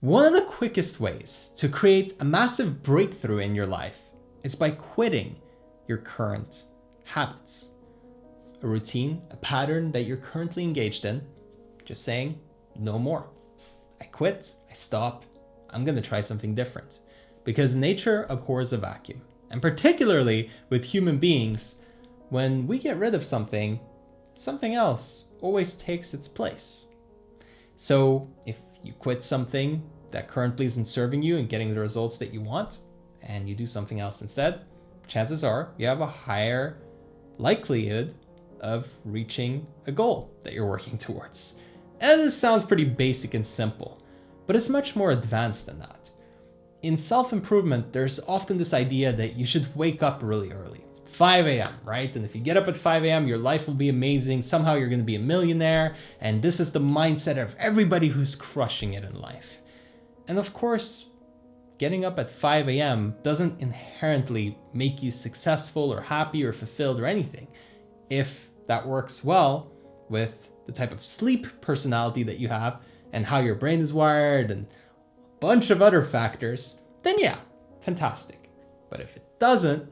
One of the quickest ways to create a massive breakthrough in your life is by quitting your current habits. A routine, a pattern that you're currently engaged in, just saying, no more. I quit, I stop, I'm gonna try something different. Because nature abhors a vacuum. And particularly with human beings, when we get rid of something, something else always takes its place. So if you quit something that currently isn't serving you and getting the results that you want, and you do something else instead, chances are you have a higher likelihood of reaching a goal that you're working towards. And this sounds pretty basic and simple, but it's much more advanced than that. In self-improvement, there's often this idea that you should wake up really early. 5 a.m., right? And if you get up at 5 a.m., your life will be amazing. Somehow you're going to be a millionaire. And this is the mindset of everybody who's crushing it in life. And of course, getting up at 5 a.m. doesn't inherently make you successful or happy or fulfilled or anything. If that works well with the type of sleep personality that you have and how your brain is wired and a bunch of other factors, then yeah, fantastic. But if it doesn't,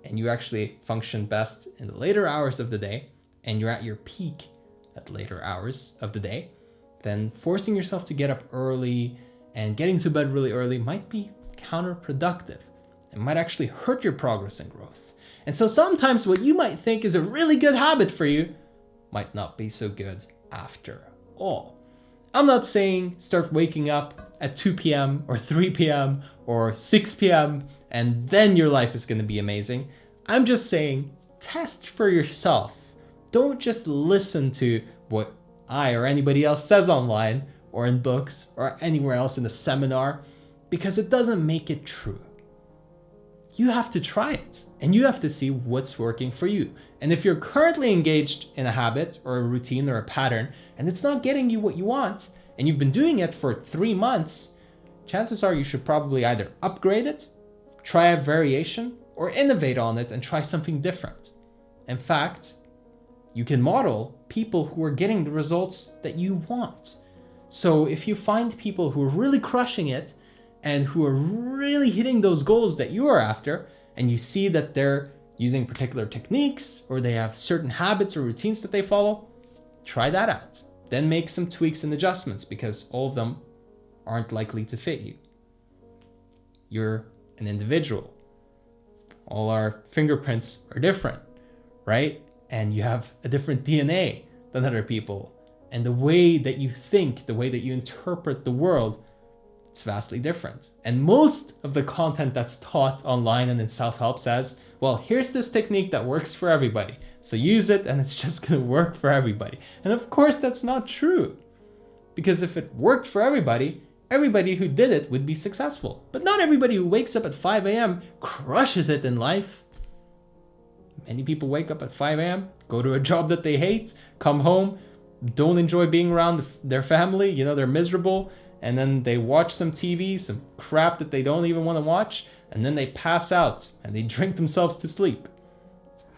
and you actually function best in the later hours of the day, and you're at your peak at later hours of the day, then forcing yourself to get up early and getting to bed really early might be counterproductive. It might actually hurt your progress and growth. And so sometimes what you might think is a really good habit for you might not be so good after all. I'm not saying start waking up at 2 p.m. or 3 p.m. or 6 p.m. and then your life is going to be amazing. I'm just saying test for yourself. Don't just listen to what I or anybody else says online or in books or anywhere else in a seminar, because it doesn't make it true. You have to try it and you have to see what's working for you. And if you're currently engaged in a habit or a routine or a pattern and it's not getting you what you want, and you've been doing it for 3 months, chances are you should probably either upgrade it, try a variation, or innovate on it and try something different. In fact, you can model people who are getting the results that you want. So if you find people who are really crushing it and who are really hitting those goals that you are after, and you see that they're using particular techniques or they have certain habits or routines that they follow, try that out. Then make some tweaks and adjustments, because all of them aren't likely to fit you. You're an individual. All our fingerprints are different, right? And you have a different DNA than other people. And the way that you think, the way that you interpret the world, it's vastly different. And most of the content that's taught online and in self-help says, well, here's this technique that works for everybody. So use it and it's just going to work for everybody. And of course, that's not true. Because if it worked for everybody, everybody who did it would be successful. But not everybody who wakes up at 5 a.m. crushes it in life. Many people wake up at 5 a.m., go to a job that they hate, come home, don't enjoy being around their family, they're miserable, and then they watch some TV, some crap that they don't even want to watch, and then they pass out and they drink themselves to sleep.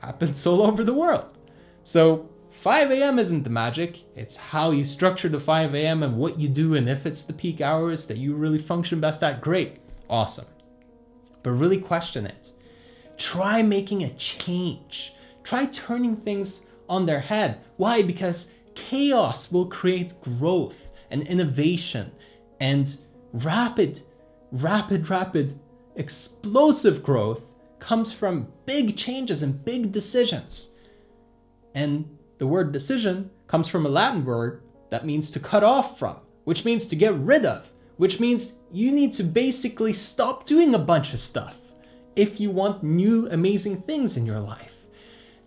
Happens all over the world. So 5 a.m. isn't the magic. It's how you structure the 5 a.m. and what you do, and if it's the peak hours that you really function best at, great, awesome. But really question it. Try making a change. Try turning things on their head. Why? Because chaos will create growth and innovation and rapid, explosive growth comes from big changes and big decisions. And the word decision comes from a Latin word that means to cut off from, which means to get rid of, which means you need to basically stop doing a bunch of stuff if you want new amazing things in your life.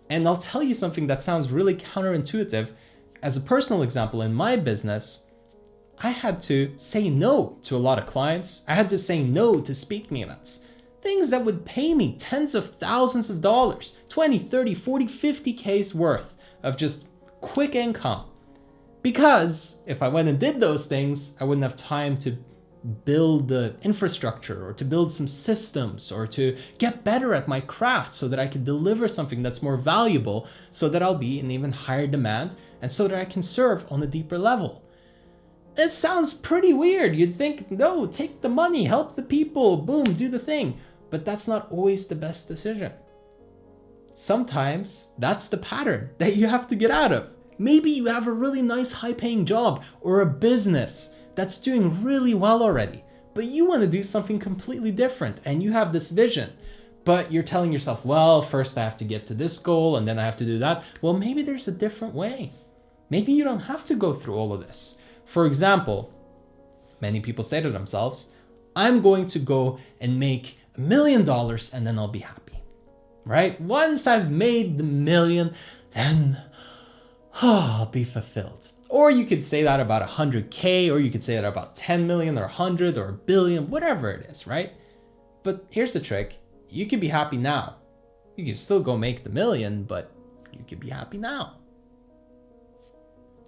And I'll tell you something that sounds really counterintuitive. As a personal example, in my business, I had to say no to a lot of clients. I had to say no to speaking events. Things that would pay me tens of thousands of dollars, 20, 30, 40, 50K's worth of just quick income. Because if I went and did those things, I wouldn't have time to build the infrastructure or to build some systems or to get better at my craft so that I can deliver something that's more valuable, so that I'll be in even higher demand and so that I can serve on a deeper level. It sounds pretty weird. You'd think, no, take the money, help the people, boom, do the thing. But that's not always the best decision. Sometimes that's the pattern that you have to get out of. Maybe you have a really nice high-paying job or a business that's doing really well already, but you want to do something completely different and you have this vision. But you're telling yourself, well, first I have to get to this goal and then I have to do that. Well, maybe there's a different way. Maybe you don't have to go through all of this. For example, many people say to themselves, I'm going to go and make $1 million and then I'll be happy, right? Once I've made the million, then I'll be fulfilled. Or you could say that about 100K, or you could say that about 10 million or 100 or a billion, whatever it is, right? But here's the trick. You can be happy now. You can still go make the million, but you can be happy now.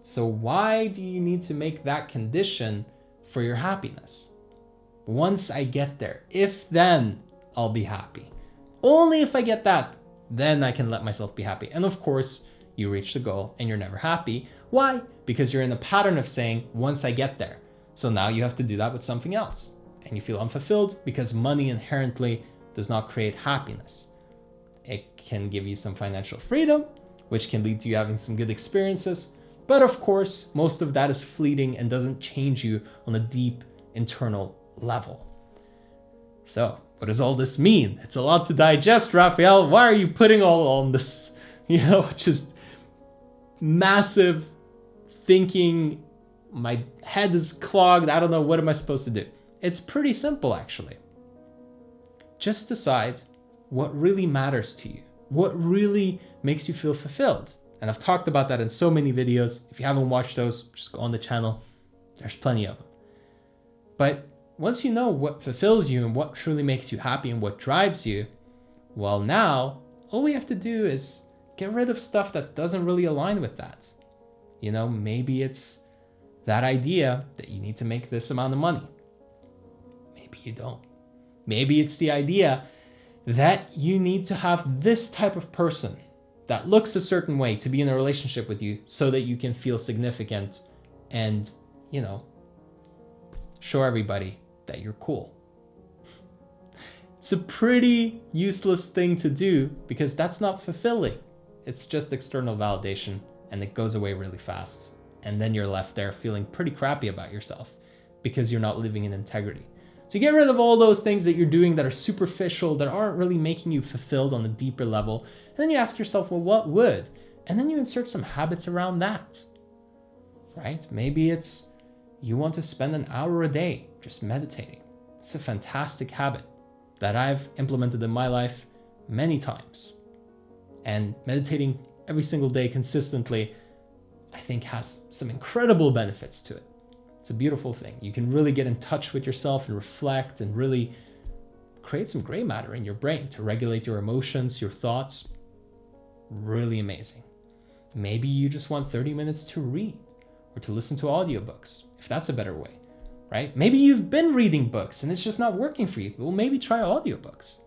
So why do you need to make that condition for your happiness? Once I get there, if then I'll be happy. Only if I get that, then I can let myself be happy. And of course, you reach the goal and you're never happy. Why? Because you're in a pattern of saying, once I get there. So now you have to do that with something else. And you feel unfulfilled because money inherently does not create happiness. It can give you some financial freedom, which can lead to you having some good experiences. But of course, most of that is fleeting and doesn't change you on a deep internal level. So what does all this mean? It's a lot to digest, Raphael. Why are you putting all on this, just massive thinking? My head is clogged. I don't know. What am I supposed to do? It's pretty simple, actually. Just decide what really matters to you, what really makes you feel fulfilled. And I've talked about that in so many videos. If you haven't watched those, just go on the channel. There's plenty of them. But once you know what fulfills you and what truly makes you happy and what drives you, well, now all we have to do is get rid of stuff that doesn't really align with that. Maybe it's that idea that you need to make this amount of money. Maybe you don't. Maybe it's the idea that you need to have this type of person that looks a certain way to be in a relationship with you so that you can feel significant and, show everybody that you're cool. It's a pretty useless thing to do because that's not fulfilling. It's just external validation and it goes away really fast. And then you're left there feeling pretty crappy about yourself because you're not living in integrity. So get rid of all those things that you're doing that are superficial, that aren't really making you fulfilled on a deeper level. And then you ask yourself, well, what would? And then you insert some habits around that, right? Maybe it's you want to spend an hour a day just meditating. It's a fantastic habit that I've implemented in my life many times. And meditating every single day consistently, I think has some incredible benefits to it. It's a beautiful thing. You can really get in touch with yourself and reflect and really create some gray matter in your brain to regulate your emotions, your thoughts. Really amazing. Maybe you just want 30 minutes to read or to listen to audiobooks, if that's a better way, right? Maybe you've been reading books and it's just not working for you. Well, maybe try audiobooks.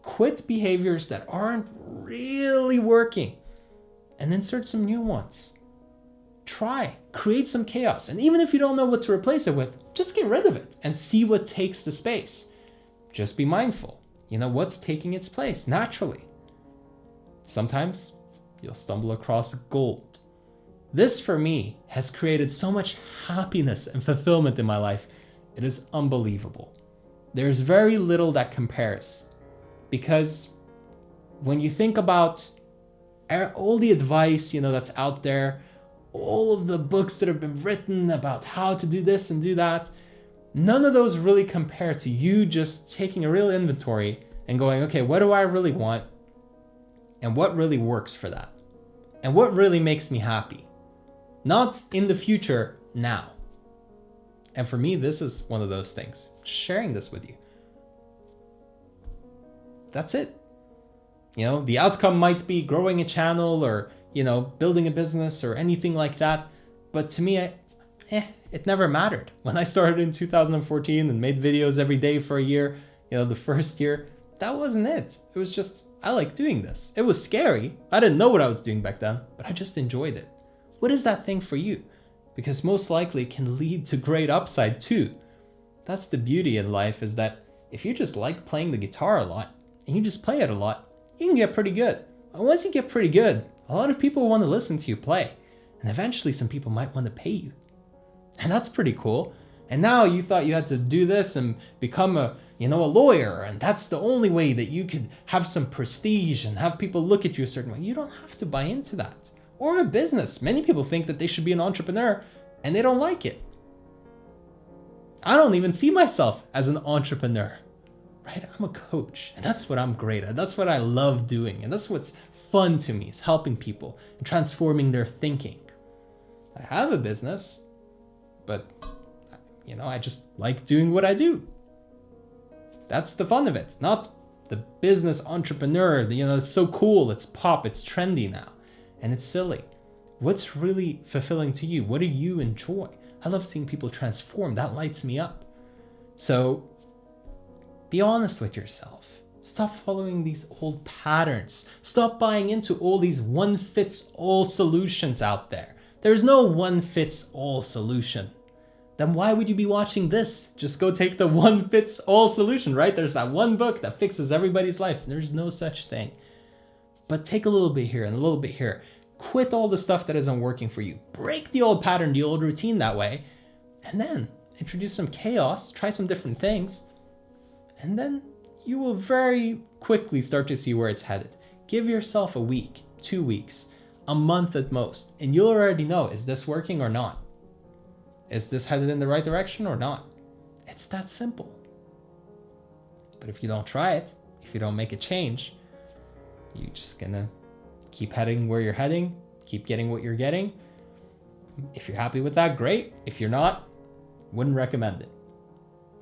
Quit behaviors that aren't really working and insert some new ones. Create some chaos. And even if you don't know what to replace it with, just get rid of it and see what takes the space. Just be mindful. What's taking its place naturally. Sometimes you'll stumble across gold. This for me has created so much happiness and fulfillment in my life. It is unbelievable. There's very little that compares because when you think about all the advice, that's out there, all of the books that have been written about how to do this and do that, none of those really compare to you just taking a real inventory and going, okay, what do I really want? And what really works for that? And what really makes me happy? Not in the future, now. And for me, this is one of those things. Just sharing this with you. That's it. The outcome might be growing a channel or building a business or anything like that. But to me, it never mattered. When I started in 2014 and made videos every day for a year, the first year, that wasn't it. It was just, I like doing this. It was scary. I didn't know what I was doing back then, but I just enjoyed it. What is that thing for you? because most likely it can lead to great upside too. That's the beauty in life, is that if you just like playing the guitar a lot and you just play it a lot, you can get pretty good. And once you get pretty good, a lot of people want to listen to you play. And eventually some people might want to pay you. And that's pretty cool. And now you thought you had to do this and become a lawyer, and that's the only way that you could have some prestige and have people look at you a certain way. You don't have to buy into that. Or a business. Many people think that they should be an entrepreneur and they don't like it. I don't even see myself as an entrepreneur, right? I'm a coach, and that's what I'm great at. That's what I love doing, and that's what's fun to me, is helping people and transforming their thinking. I have a business, but I just like doing what I do. That's the fun of it, not the business entrepreneur. It's so cool, it's pop, it's trendy now, and it's silly. What's really fulfilling to you? What do you enjoy? I love seeing people transform. That lights me up. So be honest with yourself. Stop following these old patterns. Stop buying into all these one-fits-all solutions out there. There's no one-fits-all solution. Then why would you be watching this? Just go take the one-fits-all solution, right? There's that one book that fixes everybody's life. There's no such thing. But take a little bit here and a little bit here. Quit all the stuff that isn't working for you. Break the old pattern, the old routine that way. And then introduce some chaos, try some different things. And then you will very quickly start to see where it's headed. Give yourself a week, 2 weeks, a month at most, and you'll already know, is this working or not? Is this headed in the right direction or not? It's that simple. But if you don't try it, if you don't make a change, you're just gonna keep heading where you're heading, keep getting what you're getting. If you're happy with that, great. If you're not, wouldn't recommend it.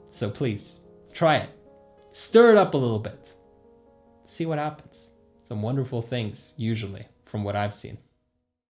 So please, try it. Stir it up a little bit. See what happens. Some wonderful things, usually, from what I've seen.